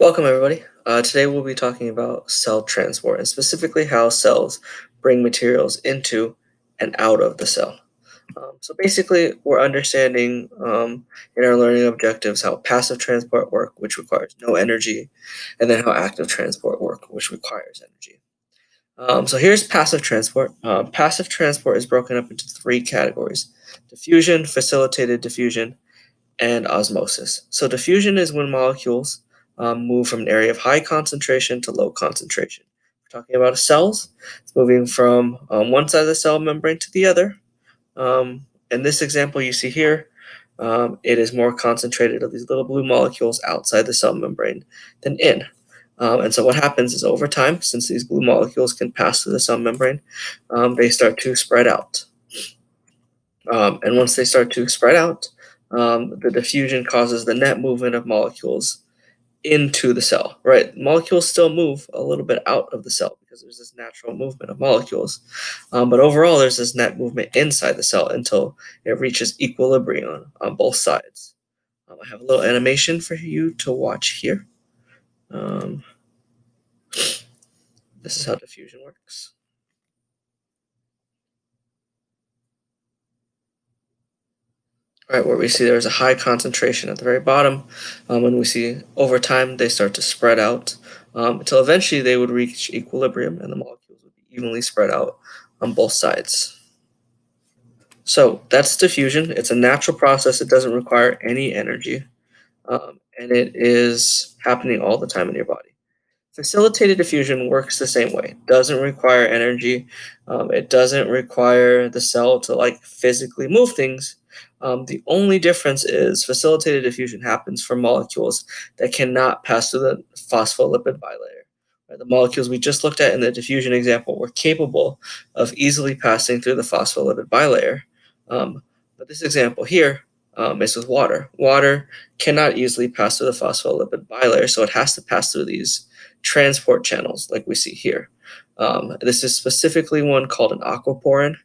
Welcome, everybody. Today we'll be talking about cell transport and specifically how cells bring materials into and out of the cell. So basically, we're understanding in our learning objectives how passive transport work, which requires no energy, and then how active transport work, which requires energy. So here's passive transport. Passive transport is broken up into three categories: diffusion, facilitated diffusion, and osmosis. So diffusion is when molecules move from an area of high concentration to low concentration. We're talking about cells. It's moving from one side of the cell membrane to the other. In this example you see here, it is more concentrated of these little blue molecules outside the cell membrane than in. And so what happens is over time, since these blue molecules can pass through the cell membrane, they start to spread out. And once they start to spread out, the diffusion causes the net movement of molecules into the cell, right? Molecules still move a little bit out of the cell because there's this natural movement of molecules. But overall, there's this net movement inside the cell until it reaches equilibrium on both sides. I have a little animation for you to watch here. This is how diffusion works. Right, where we see there's a high concentration at the very bottom, and we see over time they start to spread out until eventually they would reach equilibrium and the molecules would be evenly spread out on both sides. So that's diffusion. It's a natural process. It doesn't require any energy, and it is happening all the time in your body. Facilitated diffusion works the same way. Doesn't require energy. It doesn't require the cell to like physically move things. The only difference is facilitated diffusion happens for molecules that cannot pass through the phospholipid bilayer. Right? The molecules we just looked at in the diffusion example were capable of easily passing through the phospholipid bilayer. But this example here is with water. Water cannot easily pass through the phospholipid bilayer, so it has to pass through these transport channels like we see here. This is specifically one called an aquaporin.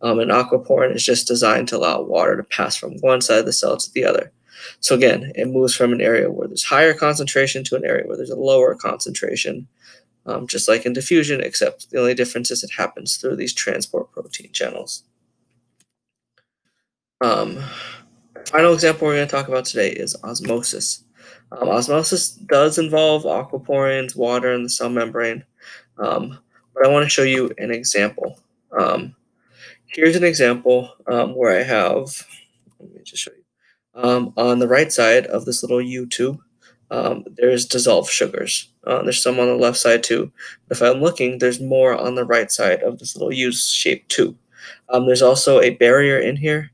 An aquaporin is just designed to allow water to pass from one side of the cell to the other. So again, it moves from an area where there's higher concentration to an area where there's a lower concentration, just like in diffusion, except the only difference is it happens through these transport protein channels. Um, Final example we're going to talk about today is osmosis. Osmosis does involve aquaporins, water in the cell membrane, but I want to show you an example. Here's an example where I have, let me just show you. On the right side of this little U tube, there's dissolved sugars. There's some on the left side too. But if I'm looking, there's more on the right side of this little U-shaped tube. There's also a barrier in here,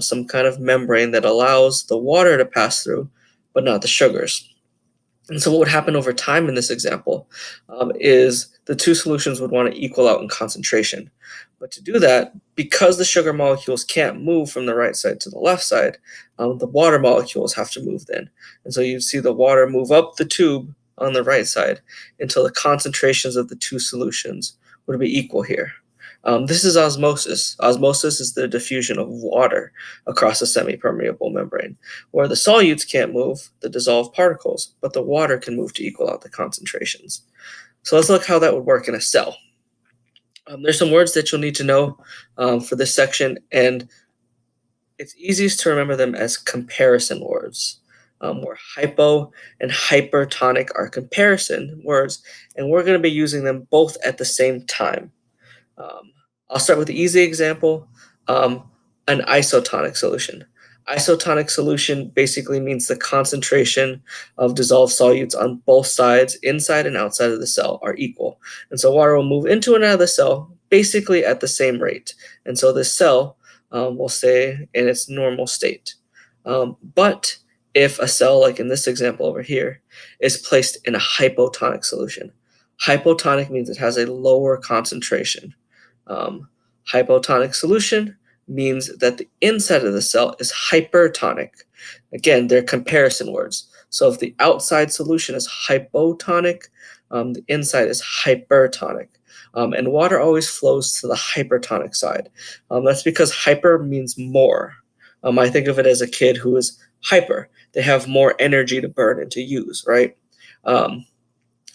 some kind of membrane that allows the water to pass through, but not the sugars. And so what would happen over time in this example is the two solutions would want to equal out in concentration. But to do that, because the sugar molecules can't move from the right side to the left side, the water molecules have to move then. And so you'd see the water move up the tube on the right side until the concentrations of the two solutions would be equal here. This is osmosis. Osmosis is the diffusion of water across a semi-permeable membrane, where the solutes can't move the dissolved particles, but the water can move to equal out the concentrations. So let's look how that would work in a cell. There's some words that you'll need to know for this section, and it's easiest to remember them as comparison words, where hypo and hypertonic are comparison words, and we're going to be using them both at the same time. Um, I'll start with the easy example, an isotonic solution. Isotonic solution basically means the concentration of dissolved solutes on both sides, inside and outside of the cell, are equal. And so water will move into and out of the cell basically at the same rate. And so this cell will stay in its normal state. But if a cell, like in this example over here, is placed in a hypotonic solution, hypotonic means it has a lower concentration. Um, Hypotonic solution means that the inside of the cell is hypertonic. Again, they're comparison words. So if the outside solution is hypotonic, the inside is hypertonic. And water always flows to the hypertonic side. That's because hyper means more. I think of it as a kid who is hyper. They have more energy to burn and to use, right? Um,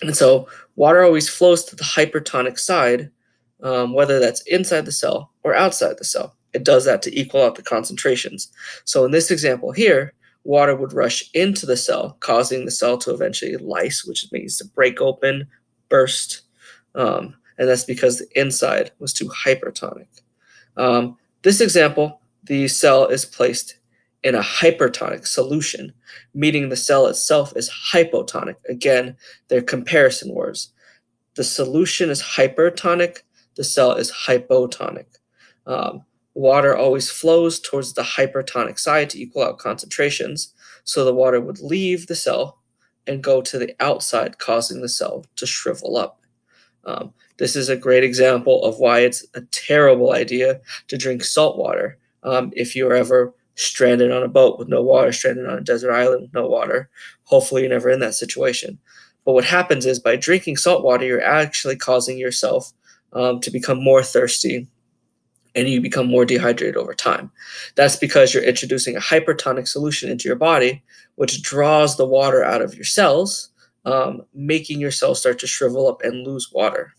and so water always flows to the hypertonic side, whether that's inside the cell or outside the cell. It does that to equal out the concentrations. So in this example here, water would rush into the cell, causing the cell to eventually lyse, which means to break open, burst, and that's because the inside was too hypertonic. This example, the cell is placed in a hypertonic solution, meaning the cell itself is hypotonic. Again, they're comparison words. The solution is hypertonic, the cell is hypotonic. Um, Water always flows towards the hypertonic side to equal out concentrations, so the water would leave the cell and go to the outside, causing the cell to shrivel up. This is a great example of why it's a terrible idea to drink salt water. If you're ever stranded on a boat with no water, stranded on a desert island with no water, hopefully you're never in that situation. But what happens is by drinking salt water, you're actually causing yourself to become more thirsty and you become more dehydrated over time. That's because you're introducing a hypertonic solution into your body, which draws the water out of your cells, making your cells start to shrivel up and lose water.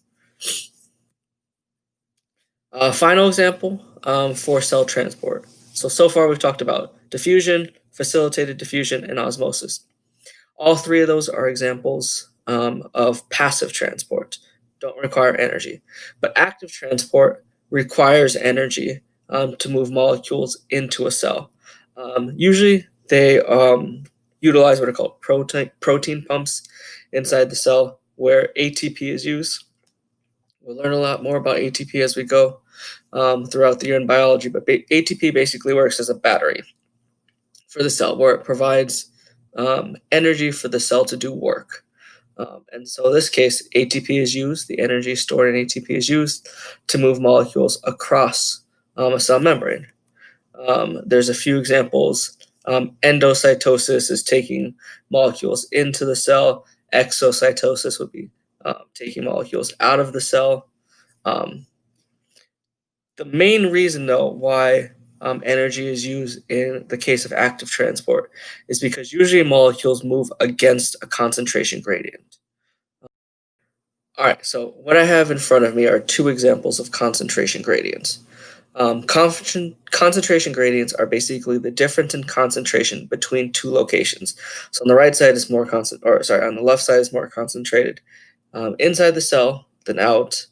Final example for cell transport. So far we've talked about diffusion, facilitated diffusion, and osmosis. All three of those are examples of passive transport, don't require energy. But active transport requires energy to move molecules into a cell. Usually they utilize what are called protein pumps inside the cell where ATP is used. We'll learn a lot more about ATP as we go throughout the year in biology, but ATP basically works as a battery for the cell where it provides energy for the cell to do work. And so in this case, ATP is used, the energy stored in ATP is used to move molecules across a cell membrane. There's a few examples. Endocytosis is taking molecules into the cell. Exocytosis would be taking molecules out of the cell. Um, the main reason, though, why energy is used in the case of active transport is because usually molecules move against a concentration gradient. All right, so what I have in front of me are two examples of concentration gradients. Concentration gradients are basically the difference in concentration between two locations. So on the right side is more on the left side is more concentrated inside the cell than out.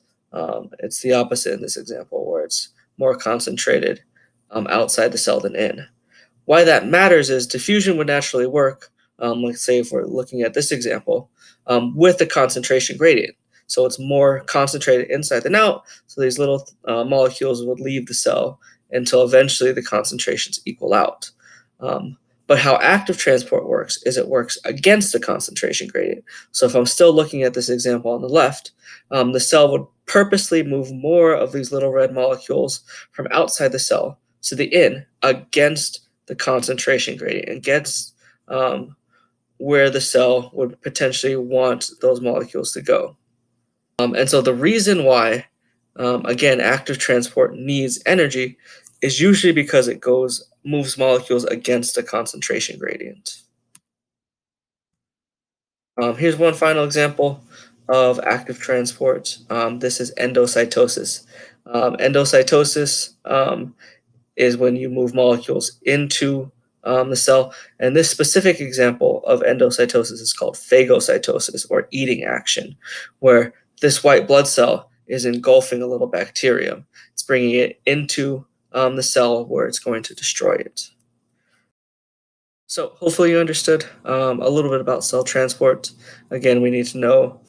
It's the opposite in this example, where it's more concentrated outside the cell than in. Why that matters is diffusion would naturally work, let's say if we're looking at this example, with the concentration gradient. So it's more concentrated inside than out, so these little molecules would leave the cell until eventually the concentrations equal out. But how active transport works is it works against the concentration gradient. So if I'm still looking at this example on the left, the cell would purposely move more of these little red molecules from outside the cell to the in against the concentration gradient, against where the cell would potentially want those molecules to go. And so the reason why, again, active transport needs energy is usually because it moves molecules against a concentration gradient. Here's one final example of active transport. This is endocytosis. Endocytosis is when you move molecules into the cell. And this specific example of endocytosis is called phagocytosis, or eating action, where this white blood cell is engulfing a little bacterium. It's bringing it into the cell where it's going to destroy it. So hopefully you understood a little bit about cell transport. Again, we need to know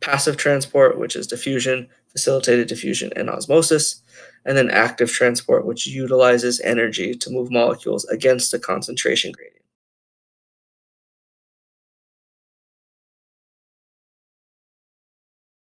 passive transport, which is diffusion, facilitated diffusion, and osmosis, and then active transport, which utilizes energy to move molecules against a concentration gradient.